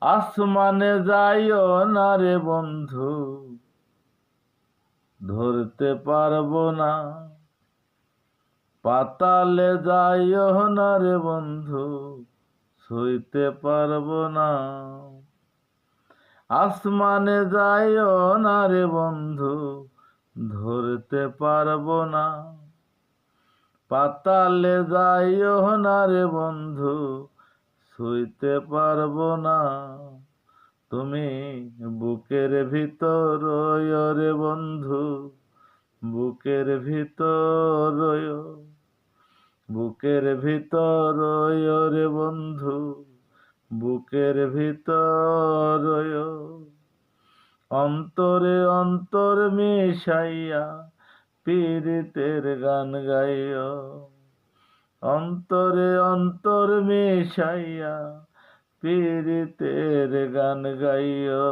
আসমানে যাইও না রে বন্ধু, ধরতে পারবো না। পাতালে যাইও না রে বন্ধু, ছুঁইতে পারবো না। আসমানে যাইও না রে বন্ধু, ধরতে পারবো না। পাতালে যাইও না রে বন্ধু, ছুঁইতে পারবো না। তুমি বুকের ভিতর রইও রে বন্ধু, বুকের ভিতর রইও, বুকের ভিতর রইও রে বন্ধু, বুকের ভিতর রইও। অন্তরে অন্তর মিশাইয়া পীরিতের গান গাইও, অন্তরে অন্তর মিশাইয়া পীরিতের গান গাইও।